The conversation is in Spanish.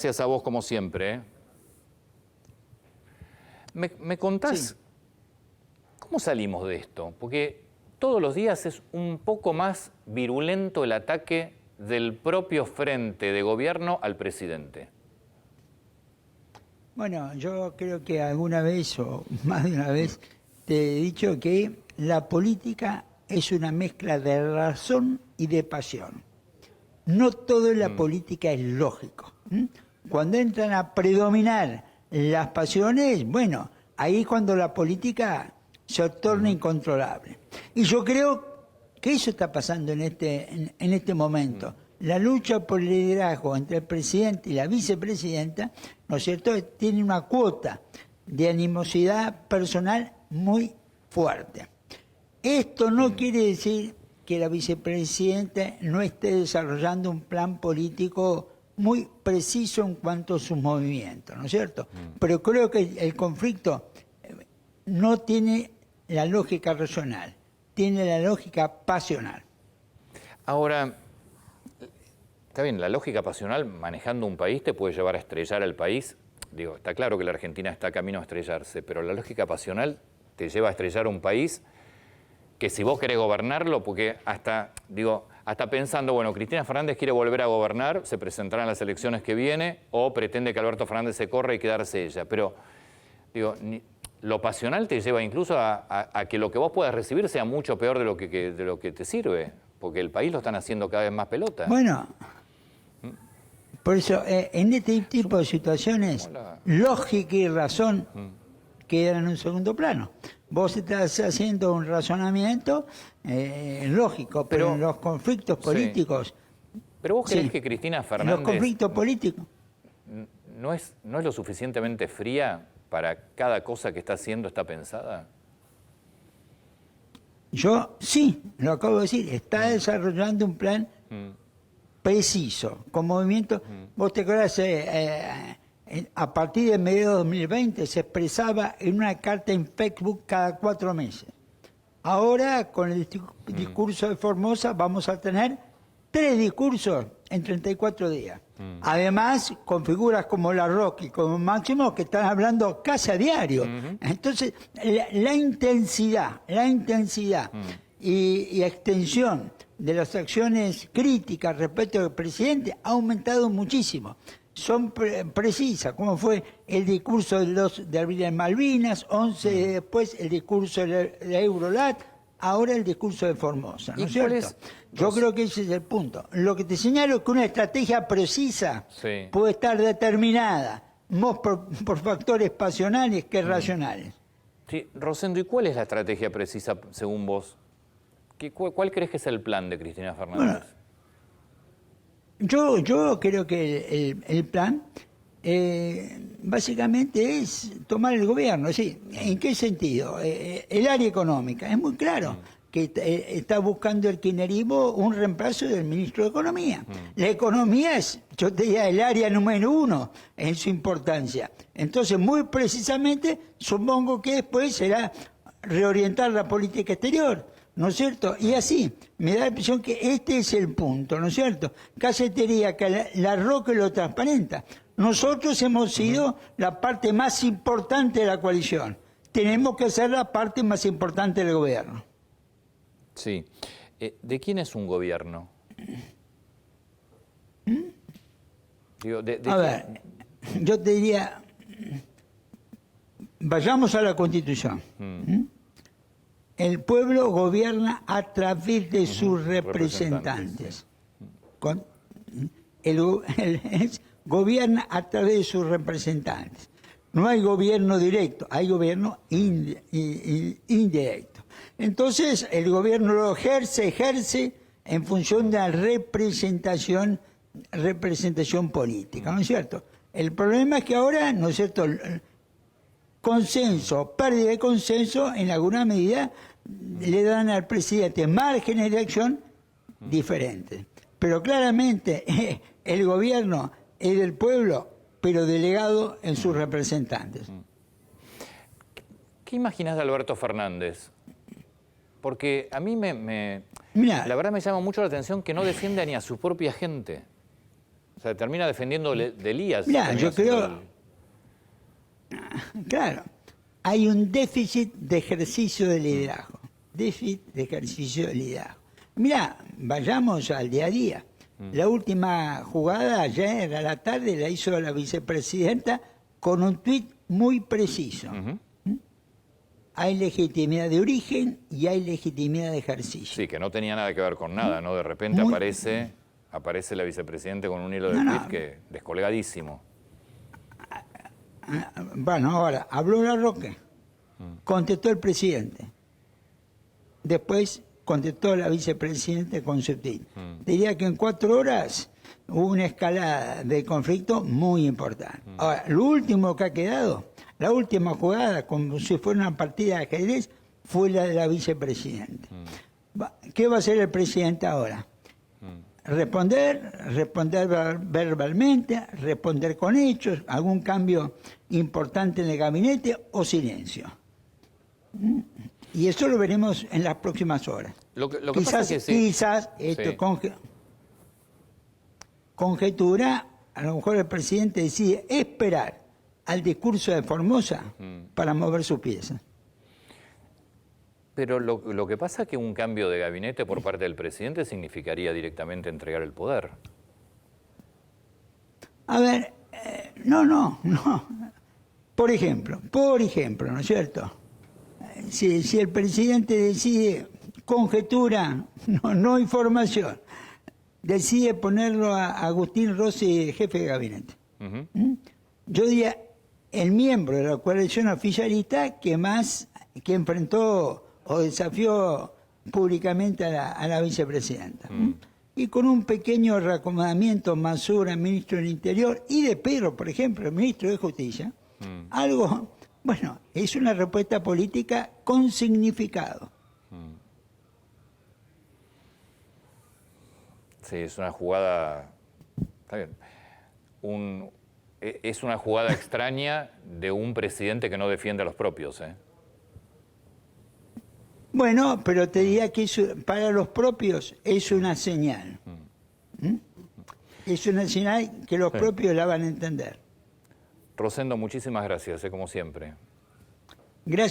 Gracias a vos como siempre. ¿Me contás Sí. cómo salimos de esto? Porque todos los días es un poco más virulento el ataque del propio frente de gobierno al presidente. Bueno, yo creo que alguna vez o más de una vez te he dicho que la política es una mezcla de razón y de pasión. No todo en la política es lógico. Cuando entran a predominar las pasiones, bueno, ahí es cuando la política se torna incontrolable. Y yo creo que eso está pasando en este momento. La lucha por el liderazgo entre el presidente y la vicepresidenta, ¿no es cierto?, tiene una cuota de animosidad personal muy fuerte. Esto no quiere decir que la vicepresidenta no esté desarrollando un plan político muy preciso en cuanto a sus movimientos, ¿no es cierto? Pero creo que el conflicto no tiene la lógica racional, tiene la lógica pasional. Ahora, está bien, la lógica pasional manejando un país te puede llevar a estrellar al país. Digo, está claro que la Argentina está camino a estrellarse, pero la lógica pasional te lleva a estrellar un país que si vos querés gobernarlo, porque hasta pensando, bueno, Cristina Fernández quiere volver a gobernar, se presentará en las elecciones que viene, o pretende que Alberto Fernández se corra y quedarse ella. Pero, digo, lo pasional te lleva incluso a que lo que vos puedas recibir sea mucho peor de lo que te sirve, porque el país lo están haciendo cada vez más pelota. Bueno, por eso, en este tipo de situaciones, lógica y razón quedan en un segundo plano. Vos estás haciendo un razonamiento lógico, pero en los conflictos políticos... ¿Pero vos creés que Cristina Fernández... En los conflictos políticos... ¿No es lo suficientemente fría para cada cosa que está haciendo está pensada? Yo sí, lo acabo de decir, está desarrollando un plan preciso, con movimiento. Vos te acordás, a partir de mediados de 2020 se expresaba en una carta en Facebook cada 4 meses. Ahora, con el discurso de Formosa, vamos a tener 3 discursos en 34 días. Además, con figuras como La Roque y como Máximo, que están hablando casi a diario. Entonces, la intensidad y extensión de las acciones críticas respecto al presidente ha aumentado muchísimo. Son precisas, como fue el discurso de abril en Malvinas, 11 después el discurso de Eurolat, ahora el discurso de Formosa, ¿no es cierto? Yo creo que ese es el punto. Lo que te señalo es que una estrategia precisa puede estar determinada más por factores pasionales que racionales. Sí, Rosendo, ¿y cuál es la estrategia precisa según vos? ¿Cuál crees que es el plan de Cristina Fernández? Bueno, yo creo que el plan básicamente es tomar el gobierno. ¿Sí? ¿En qué sentido? El área económica. Es muy claro que está buscando el kirchnerismo un reemplazo del ministro de Economía. La economía es, yo te diría, el área número 1 en su importancia. Entonces, muy precisamente, supongo que después será reorientar la política exterior, ¿no es cierto? Y así, me da la impresión que este es el punto, ¿no es cierto? Casi te diría que la Roque lo transparenta. Nosotros hemos sido la parte más importante de la coalición. Tenemos que ser la parte más importante del gobierno. Sí. ¿De quién es un gobierno? Digo, A ver, yo te diría, vayamos a la Constitución. El pueblo gobierna a través de sus representantes. Gobierna a través de sus representantes. No hay gobierno directo, hay gobierno indirecto. Entonces, el gobierno lo ejerce en función de la representación política, ¿no es cierto? El problema es que ahora, ¿no es cierto?, consenso, pérdida de consenso, en alguna medida le dan al presidente márgenes de acción diferentes. Pero claramente el gobierno es del pueblo, pero delegado en sus representantes. ¿Qué imaginas de Alberto Fernández? Porque a mí Mirá, la verdad me llama mucho la atención que no defiende ni a su propia gente. O sea, termina defendiendo de Elías. Mirá, yo creo, el... claro, hay un déficit de ejercicio de liderazgo. Déficit de ejercicio de liderazgo. Mirá, vayamos al día a día. La última jugada ayer a la tarde la hizo la vicepresidenta con un tuit muy preciso. Hay legitimidad de origen y hay legitimidad de ejercicio. Sí, que no tenía nada que ver con nada, ¿no? De repente aparece la vicepresidenta con un hilo de tuit que descolgadísimo. Bueno, ahora, habló la Roque, contestó el presidente. Después contestó la vicepresidenta con su tuit. Diría que en 4 horas hubo una escalada de conflicto muy importante. Ahora, lo último que ha quedado, la última jugada, como si fuera una partida de ajedrez, fue la de la vicepresidenta. ¿Qué va a hacer el presidente ahora? Responder verbalmente, responder con hechos, algún cambio importante en el gabinete o silencio. Y eso lo veremos en las próximas horas. Lo que pasa es que sí. Quizás, esto conjetura, a lo mejor el presidente decide esperar al discurso de Formosa para mover sus piezas. Pero lo que pasa es que un cambio de gabinete por parte del presidente significaría directamente entregar el poder. A ver, no. Por ejemplo, ¿no es cierto? Si el presidente decide, conjetura, no información, decide ponerlo a Agustín Rossi jefe de gabinete. Yo diría, el miembro de la coalición oficialista que enfrentó o desafió públicamente a la vicepresidenta. Y con un pequeño reacomodamiento, Mansura, ministro del Interior, y de Pedro, por ejemplo, el ministro de Justicia, algo, bueno, es una respuesta política con significado. Sí, es una jugada, está bien, es una jugada extraña de un presidente que no defiende a los propios, ¿eh? Bueno, pero te diría que para los propios es una señal. Es una señal que los propios la van a entender. Rosendo, muchísimas gracias, como siempre. Gracias.